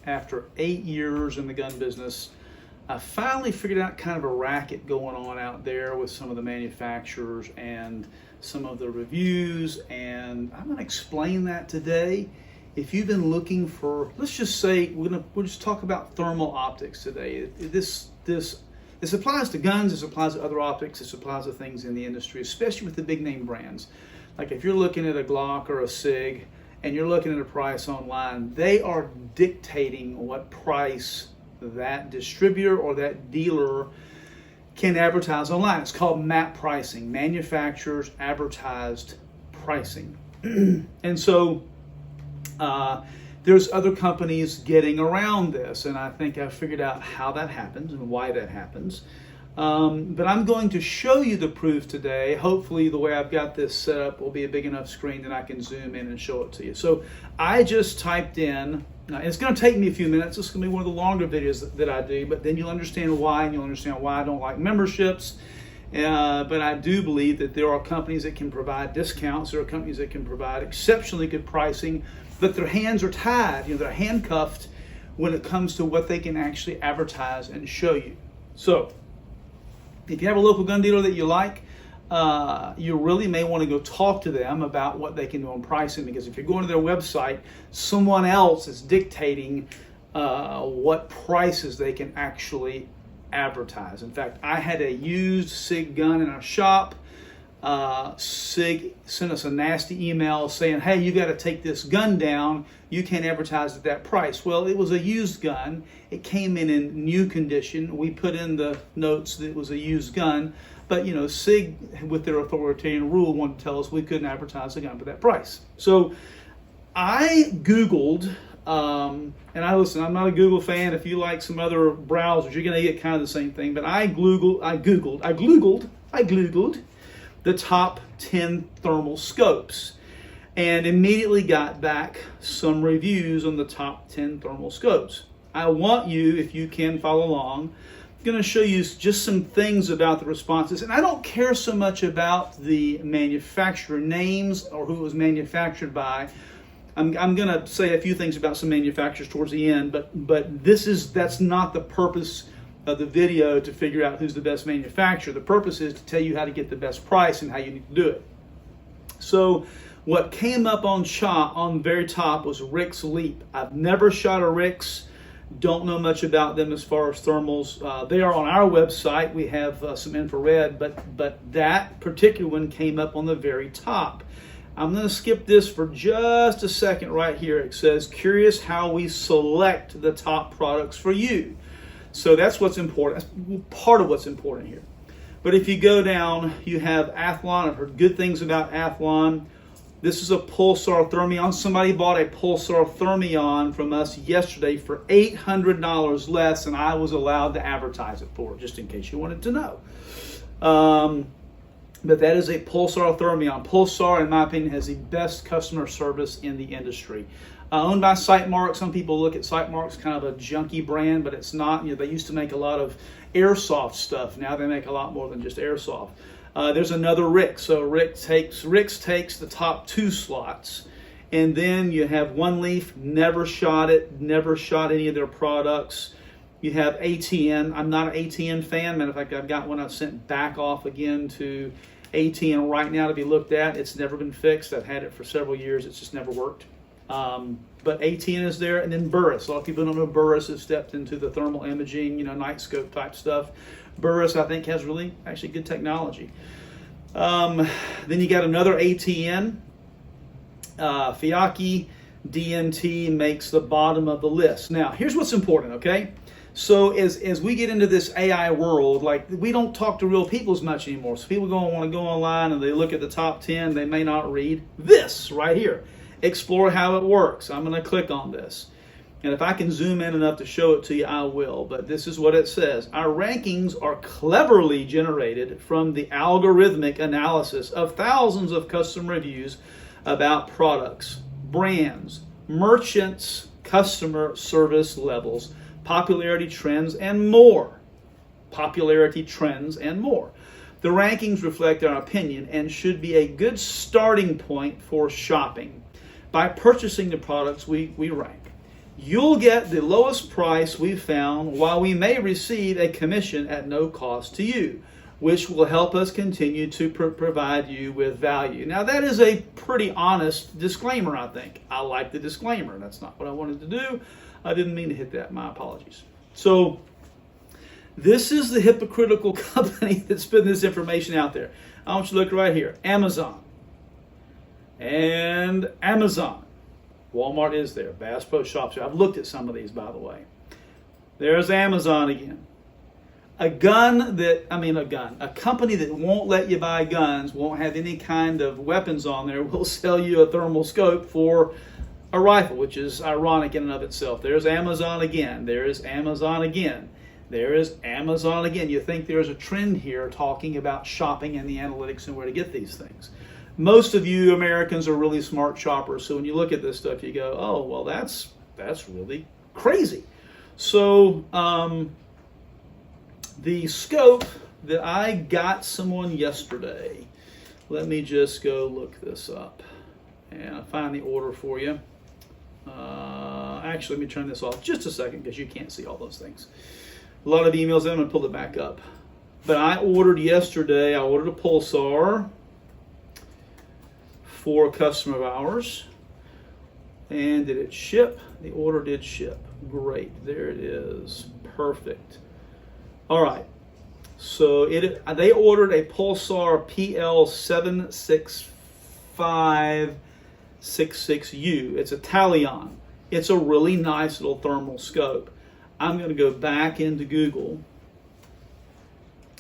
after 8 years in the gun business, I finally figured out kind of a racket going on out there with some of the manufacturers and some of the reviews, and I'm going to explain that today. If you've been looking for, let's just say, we'll just talk about thermal optics today. This applies to guns, this applies to other optics, this applies to things in the industry, especially with the big name brands. Like if you're looking at a Glock or a SIG and you're looking at a price online, they are dictating what price that distributor or that dealer can advertise online. It's called MAP pricing, manufacturers advertised pricing. And so there's other companies getting around this, and I think I've figured out how that happens and why that happens. But I'm going to show you the proof today. Hopefully the way I've got this set up will be a big enough screen that I can zoom in and show it to you. So I just typed in, it's going to take me a few minutes. This is going to be one of the longer videos that I do, but then you'll understand why, and you'll understand why I don't like memberships. But I do believe that there are companies that can provide discounts. There are companies that can provide exceptionally good pricing, but their hands are tied. They're handcuffed when it comes to what they can actually advertise and show you. So if you have a local gun dealer that you like, you really may want to go talk to them about what they can do on pricing, because if you're going to their website, someone else is dictating what prices they can actually advertise. In fact, I had a used SIG gun in our shop. SIG sent us a nasty email saying, hey, you got to take this gun down. You can't advertise at that price. Well, it was a used gun. It came in new condition. We put in the notes that it was a used gun. But, SIG, with their authoritarian rule, wanted to tell us we couldn't advertise the gun for that price. So I Googled, and I'm not a Google fan. If you like some other browsers, you're going to get kind of the same thing. But I Googled the top 10 thermal scopes, and immediately got back some reviews on the top 10 thermal scopes. I want you, if you can follow along, I'm going to show you just some things about the responses. And I don't care so much about the manufacturer names or who it was manufactured by. I'm going to say a few things about some manufacturers towards the end, but that's not the purpose of the video, to figure out who's the best manufacturer. The purpose is to tell you how to get the best price and how you need to do it. So what came up on the very top was RIX Leap. I've never shot a RIX, don't know much about them as far as thermals. They are on our website. We have some infrared, but that particular one came up on the very top. I'm going to skip this for just a second right here. It says, curious how we select the top products for you. So that's what's important. That's part of what's important here. But if you go down, you have Athlon. I've heard good things about Athlon. This is a Pulsar Thermion. Somebody bought a Pulsar Thermion from us yesterday for $800 less than I was allowed to advertise it for, just in case you wanted to know. But that is a Pulsar Thermion. Pulsar, in my opinion, has the best customer service in the industry. Owned by Sightmark. Some people look at Sightmark as kind of a junky brand, but it's not. They used to make a lot of airsoft stuff. Now they make a lot more than just airsoft. There's another RIX. So RIX takes the top 2 slots. And then you have One Leaf. Never shot it. Never shot any of their products. You have ATN. I'm not an ATN fan. Matter of fact, I've got one I've sent back off again to ATN right now to be looked at. It's never been fixed. I've had it for several years. It's just never worked. But ATN is there, and then Burris. A lot of people don't know Burris has stepped into the thermal imaging, night scope type stuff. Burris, I think, has really actually good technology. Then you got another ATN. Fiaki DNT makes the bottom of the list. Now, here's what's important, okay? So as we get into this AI world, like, we don't talk to real people as much anymore. So people want to go online and they look at the top 10. They may not read this right here. Explore how it works. I'm going to click on this. And if I can zoom in enough to show it to you, I will. But this is what it says. Our rankings are cleverly generated from the algorithmic analysis of thousands of custom reviews about products, brands, merchants, customer service levels, popularity trends, and more. Popularity trends and more. The rankings reflect our opinion and should be a good starting point for shopping. By purchasing the products we rank, You'll get the lowest price we've found, while we may receive a commission at no cost to you, which will help us continue to provide you with value. Now, that is a pretty honest disclaimer, I think. I like the disclaimer. That's not what I wanted to do. I didn't mean to hit that. My apologies. So, this is the hypocritical company that's putting this information out there. I want you to look right here. Amazon. And Amazon. Walmart is there. Bass Pro Shops. I've looked at some of these, by the way. There's Amazon again. A company that won't let you buy guns, won't have any kind of weapons on there, will sell you a thermal scope for a rifle, which is ironic in and of itself. There's Amazon again. There's Amazon again. There is Amazon again. You think there's a trend here talking about shopping and the analytics and where to get these things. Most of you Americans are really smart shoppers, so when you look at this stuff, you go, oh, well, that's really crazy. So the scope that I got someone yesterday, let me just go look this up and I'll find the order for you. Actually, let me turn this off just a second because you can't see all those things. A lot of emails, I'm going to pull it back up. But I ordered yesterday, I ordered a Pulsar for a customer of ours. And did it ship? The order did ship. Great, there it is. Perfect. All right, so they ordered a Pulsar PL76566U. It's a Talion. It's a really nice little thermal scope. I'm going to go back into Google.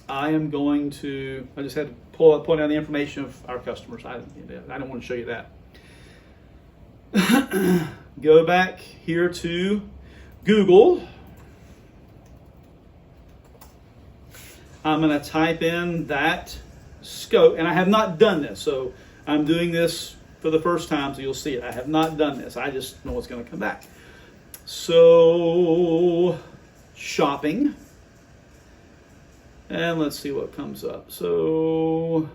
I just had to pull down the information of our customers. I don't want to show you that. Go back here to Google. I'm going to type in that scope, and I have not done this, so I'm doing this for the first time, so you'll see it. I have not done this. I just know what's going to come back. So, shopping, and let's see what comes up. So,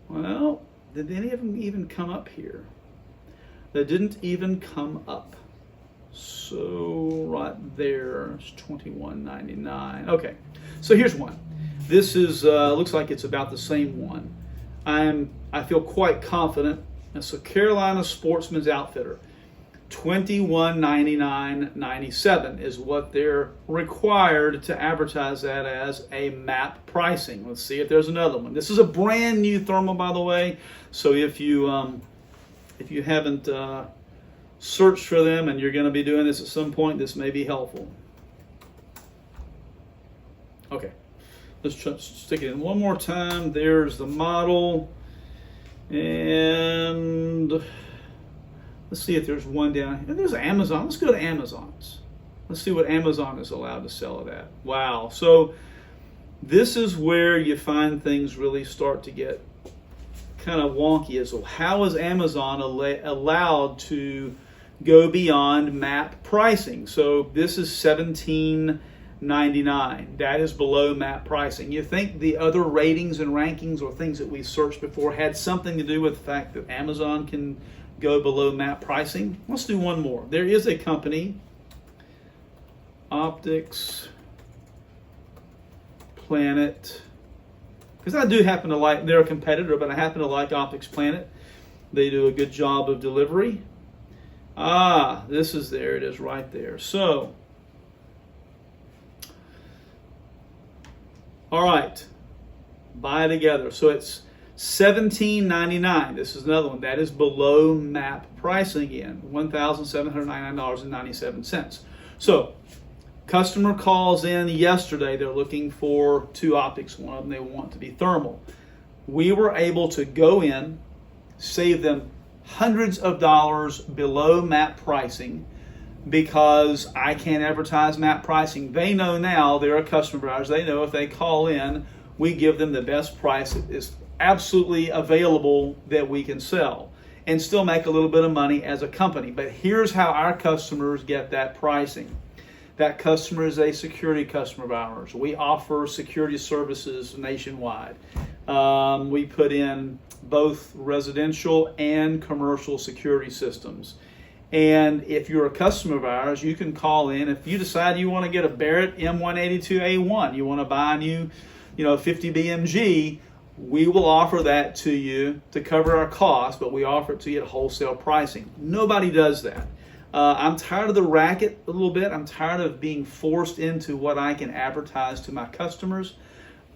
well, did any of them even come up here? They didn't even come up. So right there, it's $21.99. Okay, so here's one. This is looks like it's about the same one. I feel quite confident. It's a Carolina Sportsman's Outfitter. $21.99.97 is what they're required to advertise that as a MAP pricing. Let's see if there's another one. This is a brand new thermal, by the way. So if you haven't searched for them and you're going to be doing this at some point, this may be helpful. Okay, let's stick it in one more time. There's the model, and let's see if there's one down here. There's Amazon. Let's go to Amazon's. Let's see what Amazon is allowed to sell it at. Wow. So this is where you find things really start to get kind of wonky. So how is Amazon allowed to go beyond MAP pricing? So this is $17.99. That is below MAP pricing. You think the other ratings and rankings or things that we searched before had something to do with the fact that Amazon can go below MAP pricing? Let's do one more. There is a company, Optics Planet, because I do happen to like, they're a competitor, but I happen to like Optics Planet. They do a good job of delivery. This is there. It is right there. So, all right, buy together. So it's $17.99. This is another one that is below MAP pricing again, $1,799.97. So, customer calls in yesterday. They're looking for two optics. One of them they want to be thermal. We were able to go in, save them hundreds of dollars below MAP pricing because I can't advertise MAP pricing. They know now, they're a customer of ours. They know if they call in, we give them the best price that is absolutely available that we can sell and still make a little bit of money as a company. But here's how our customers get that pricing. That customer is a security customer of ours. We offer security services nationwide. We put in both residential and commercial security systems. And if you're a customer of ours, you can call in. If you decide you want to get a Barrett M182A1, you want to buy a new, 50 BMG, we will offer that to you to cover our costs, but we offer it to you at wholesale pricing. Nobody does that. I'm tired of the racket a little bit. I'm tired of being forced into what I can advertise to my customers.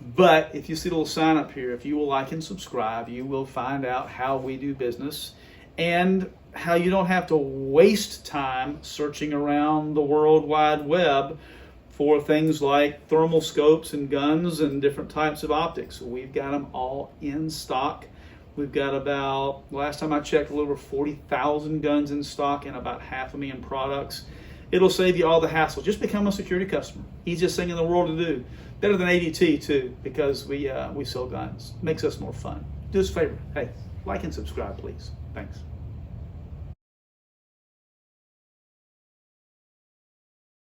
But if you see the little sign up here, if you will like and subscribe, you will find out how we do business and how you don't have to waste time searching around the World Wide Web for things like thermal scopes and guns and different types of optics. We've got them all in stock. We've got about, last time I checked, a little over 40,000 guns in stock and about 500,000 products. It'll save you all the hassle. Just become a security customer. Easiest thing in the world to do. Better than ADT too, because we sell guns. Makes us more fun. Do us a favor. Hey, like and subscribe, please. Thanks.